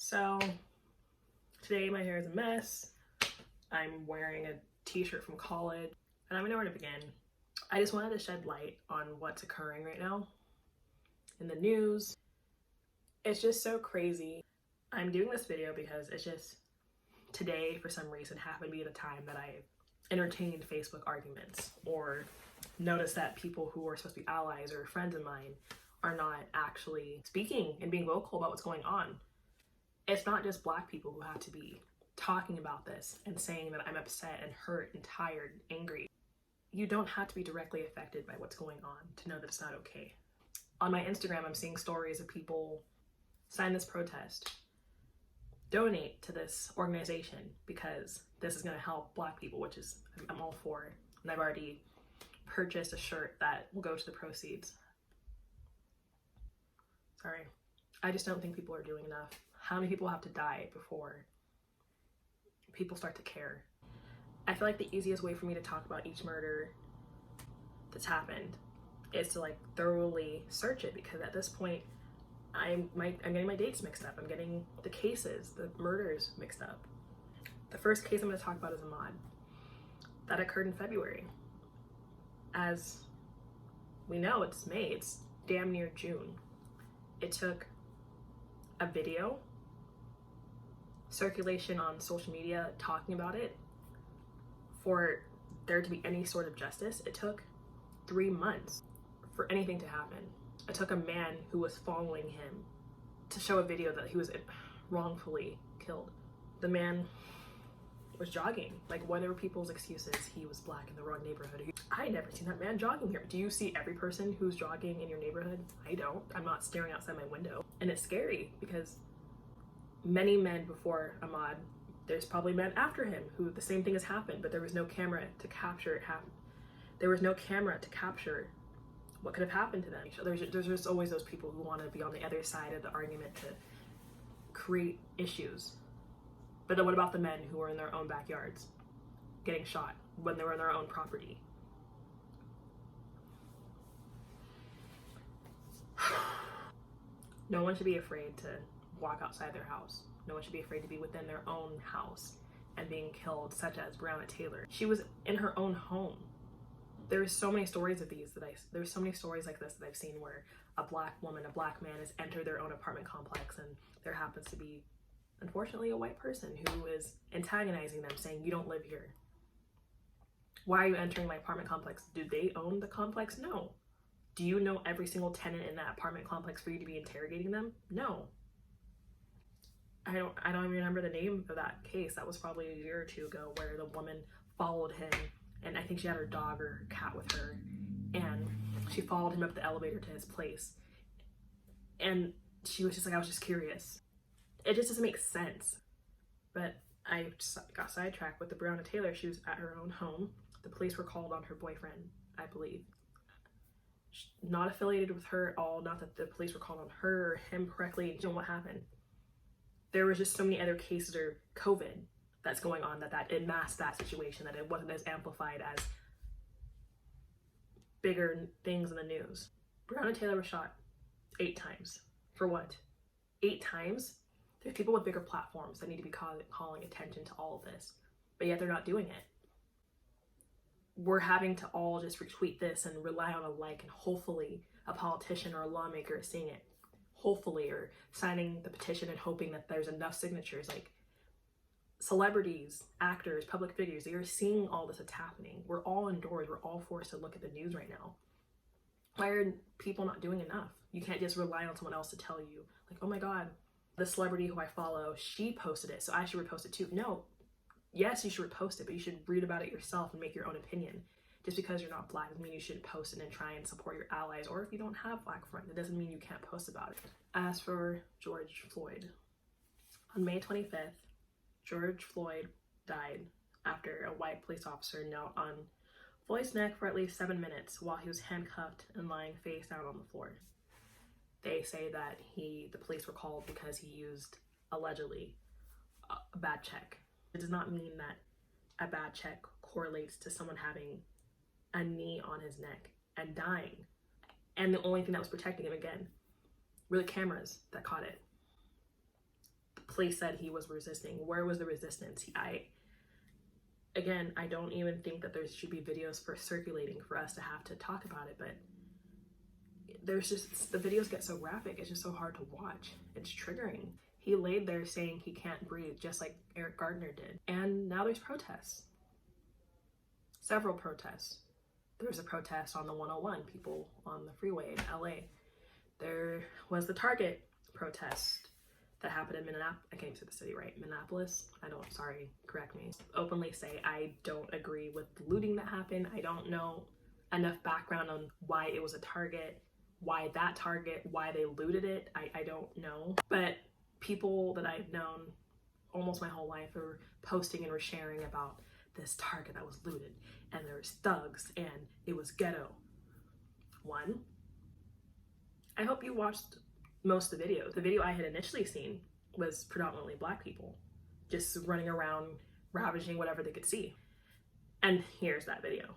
So today my hair is a mess. I'm wearing a t-shirt from college and I don't know where to begin. I just wanted to shed light on what's occurring right now in the news. It's just so crazy. I'm doing this video because it's just today for some reason happened to be the time that I entertained Facebook arguments or noticed that people who are supposed to be allies or friends of mine are not actually speaking and being vocal about what's going on. It's not just Black people who have to be talking about this and saying that I'm upset and hurt and tired and angry. You don't have to be directly affected by what's going on to know that it's not okay. On my Instagram, I'm seeing stories of people sign this protest, donate to this organization because this is going to help Black people, which is I'm all for it. And I've already purchased a shirt that will go to the proceeds. Sorry. I just don't think people are doing enough. How many people have to die before people start to care? I feel like the easiest way for me to talk about each murder that's happened is to thoroughly search it, because at this point I'm getting my dates mixed up. I'm getting the cases, the murders mixed up. The first case I'm going to talk about is Ahmaud. That occurred in February. As we know, it's May. It's damn near June. It took a video, circulation on social media talking about it, for there to be any sort of justice. It took 3 months for anything to happen. It took a man who was following him to show a video that he was wrongfully killed. The man was jogging. Whatever people's excuses, he was Black in the wrong neighborhood. I never seen that man jogging here. Do you see every person who's jogging in your neighborhood? I don't. I'm not staring outside my window. And it's scary because many men before Ahmaud, there's probably men after him who the same thing has happened, but there was no camera to capture it happen. There was no camera to capture what could have happened to them. There's just always those people who want to be on the other side of the argument to create issues. But then what about the men who are in their own backyards getting shot when they were in their own property? No one should be afraid to walk outside their house. No one should be afraid to be within their own house and being killed, such as Breonna Taylor. She was in her own home. There's so many stories of these there's so many stories like this that I've seen where a Black woman, a Black man has entered their own apartment complex and there happens to be, unfortunately, a white person who is antagonizing them, saying, "You don't live here. Why are you entering my apartment complex?" Do they own the complex? No. Do you know every single tenant in that apartment complex for you to be interrogating them? No. I don't even remember the name of that case. That was probably a year or two ago, where the woman followed him, and I think she had her dog or cat with her, and she followed him up the elevator to his place. And she was just I was just curious. It just doesn't make sense. But I just got sidetracked with the Breonna Taylor. She was at her own home. The police were called on her boyfriend, I believe. Not affiliated with her at all. Not that the police were called on her or him correctly. You know what happened? There was just so many other cases of COVID that's going on that it masked that situation, that it wasn't as amplified as bigger things in the news. Breonna Taylor was shot 8 times. For what? 8 times? There's people with bigger platforms that need to be calling attention to all of this, but yet they're not doing it. We're having to all just retweet this and rely on a like, and hopefully a politician or a lawmaker is seeing it. Hopefully, or signing the petition and hoping that there's enough signatures. Celebrities, actors, public figures, they are seeing all this that's happening. We're all indoors. We're all forced to look at the news right now. Why are people not doing enough? You can't just rely on someone else to tell you, oh my God, the celebrity who I follow, she posted it, so I should repost it too. No. Yes, you should repost it, but you should read about it yourself and make your own opinion. Just because you're not Black doesn't mean you shouldn't post it and try and support your allies. Or if you don't have Black friends, it doesn't mean you can't post about it. As for George Floyd, on May 25th, George Floyd died after a white police officer knelt on Floyd's neck for at least 7 minutes while he was handcuffed and lying face down on the floor. They say that the police were called because he used, allegedly, a bad check. It does not mean that a bad check correlates to someone having a knee on his neck and dying. And the only thing that was protecting him, again, were the cameras that caught it. The police said he was resisting. Where was the resistance? Again, I don't even think that there should be videos for circulating for us to have to talk about it, but there's just, the videos get so graphic, it's just so hard to watch. It's triggering. He laid there saying he can't breathe, just like Eric Garner did. And now there's protests. Several protests. There was a protest on the 101, people on the freeway in LA. There was the Target protest that happened in Minneapolis. I can't say the city right. Minneapolis? Sorry, correct me. Openly say I don't agree with the looting that happened. I don't know enough background on why it was a Target, why that Target, why they looted it. I don't know. But people that I've known almost my whole life are posting and were sharing about this Target that was looted, and there was thugs, and it was ghetto. One, I hope you watched most of the video. The video I had initially seen was predominantly Black people just running around ravaging whatever they could see. And here's that video.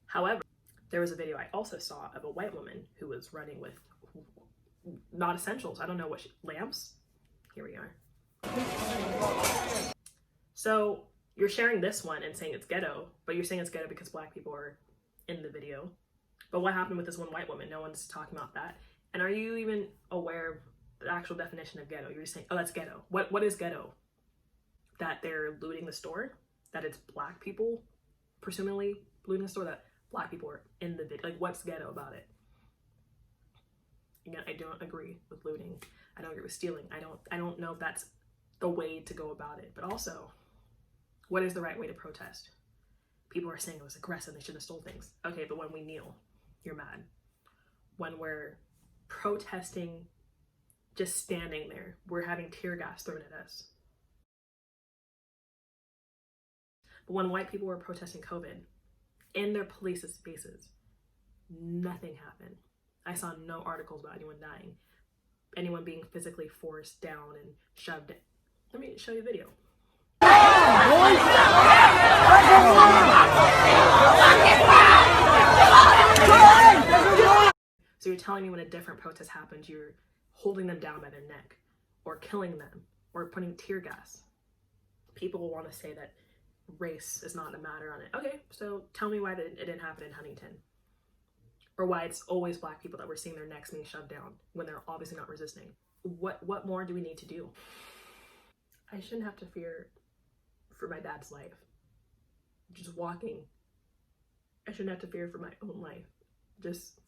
However, there was a video I also saw of a white woman who was running with not essentials. I don't know what lamps? Here we are. So you're sharing this one and saying it's ghetto, but you're saying it's ghetto because Black people are in the video. But what happened with this one white woman? No one's talking about that. And are you even aware of the actual definition of ghetto? You're just saying, oh, that's ghetto. What is ghetto? That they're looting the store? That it's Black people, presumably looting the store? That Black people are in the video? Like, what's ghetto about it? Again, I don't agree with looting. I don't agree with stealing. I don't know if that's the way to go about it. But also, what is the right way to protest? People are saying it was aggressive, they should have stole things. Okay, but when we kneel, you're mad. When we're protesting, just standing there, we're having tear gas thrown at us. But when white people were protesting COVID in their police's faces, nothing happened. I saw no articles about anyone dying, anyone being physically forced down and shoved in. Let me show you a video. So you're telling me when a different protest happens, you're holding them down by their neck, or killing them, or putting tear gas. People will want to say that race is not a matter on it. Okay, so tell me why it didn't happen in Huntington. Or why it's always Black people that we're seeing their necks being shoved down when they're obviously not resisting. What more do we need to do? I shouldn't have to fear for my dad's life. Just walking. I shouldn't have to fear for my own life. Just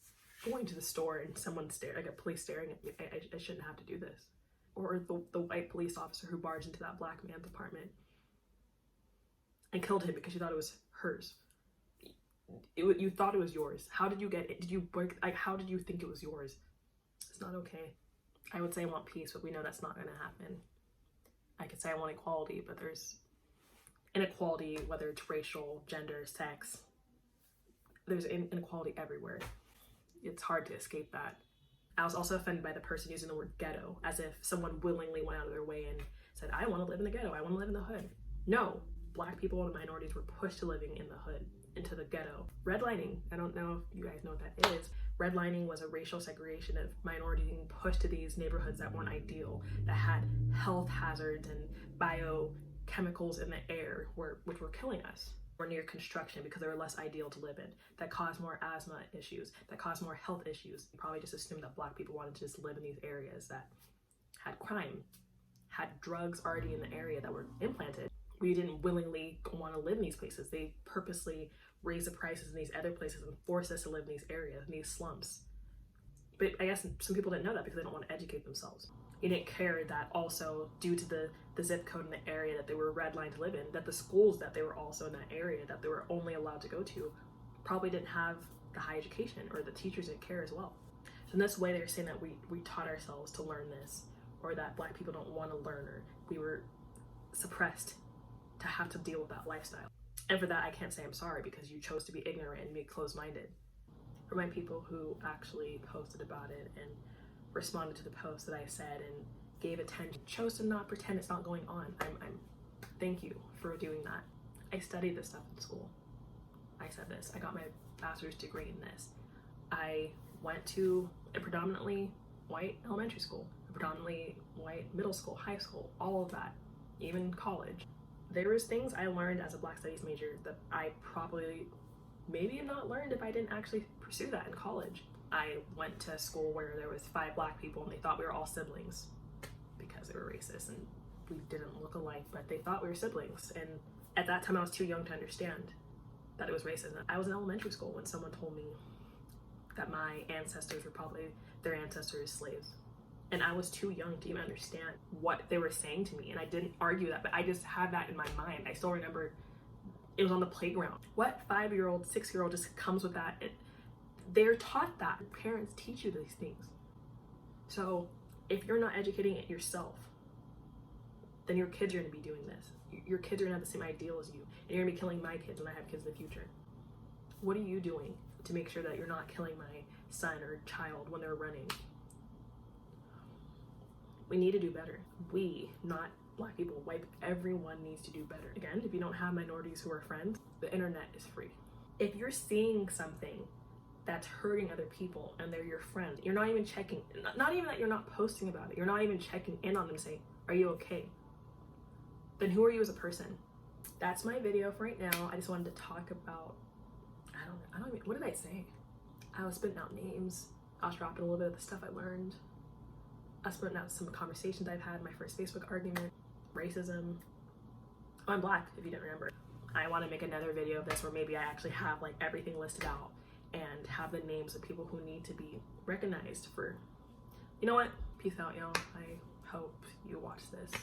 going to the store and someone like a police staring at me. I shouldn't have to do this. Or the white police officer who barged into that Black man's apartment and killed him because you thought it was hers. You thought it was yours. How did you get it? Did you break? Like, how did you think it was yours? It's not okay. I would say I want peace, but we know that's not going to happen. I could say I want equality, but there's inequality, whether it's racial, gender, sex. There's inequality everywhere. It's hard to escape that. I was also offended by the person using the word ghetto, as if someone willingly went out of their way and said, I want to live in the ghetto, I want to live in the hood. No, Black people and minorities were pushed to living in the hood, into the ghetto. Redlining, I don't know if you guys know what that is. Redlining was a racial segregation of minorities being pushed to these neighborhoods that weren't ideal, that had health hazards and biochemicals in the air, which were killing us. Or near construction because they were less ideal to live in, that caused more asthma issues, that caused more health issues. You probably just assumed that Black people wanted to just live in these areas that had crime, had drugs already in the area that were implanted. We didn't willingly want to live in these places. They purposely raised the prices in these other places and forced us to live in these areas, in these slums. But I guess some people didn't know that because they don't want to educate themselves. You didn't care that also due to the zip code in the area that they were redlined to live in, that the schools that they were also in that area that they were only allowed to go to probably didn't have the high education, or the teachers didn't care as well. So in this way they're saying that we taught ourselves to learn this, or that Black people don't want to learn, or we were suppressed to have to deal with that lifestyle. And for that I can't say I'm sorry, because you chose to be ignorant and be closed-minded. For my people who actually posted about it and responded to the post that I said and gave attention, chose to not pretend it's not going on. I'm thank you for doing that. I studied this stuff in school. I said this. I got my bachelor's degree in this. I went to a predominantly white elementary school. predominantly white middle school, high school, all of that, even college. There was things I learned as a Black Studies major that I probably maybe have not learned if I didn't actually pursue that in college. I went to school where there was 5 Black people and they thought we were all siblings because they were racist and we didn't look alike, but they thought we were siblings. And at that time I was too young to understand that it was racism. I was in elementary school when someone told me that my ancestors were probably their ancestors' slaves. And I was too young to even understand what they were saying to me. And I didn't argue that, but I just had that in my mind. I still remember it was on the playground. What 5-year-old, 6-year-old just comes with that? They're taught that. Parents teach you these things. So if you're not educating it yourself, then your kids are gonna be doing this. Your kids are gonna have the same ideal as you. And you're gonna be killing my kids when I have kids in the future. What are you doing to make sure that you're not killing my son or child when they're running? We need to do better. We, not Black people, white, everyone needs to do better. Again, if you don't have minorities who are friends, the internet is free. If you're seeing something that's hurting other people and they're your friend, you're not even checking, not even that you're not posting about it, you're not even checking in on them saying, are you okay? Then who are you as a person? That's my video for right now. I just wanted to talk about, I don't even, what did I say? I was spitting out names. I was dropping a little bit of the stuff I learned. I was putting out some conversations I've had, my first Facebook argument, racism. Oh, I'm Black, if you didn't remember. I want to make another video of this where maybe I actually have like everything listed out and have the names of people who need to be recognized for, you know what? Peace out, y'all. I hope you watch this.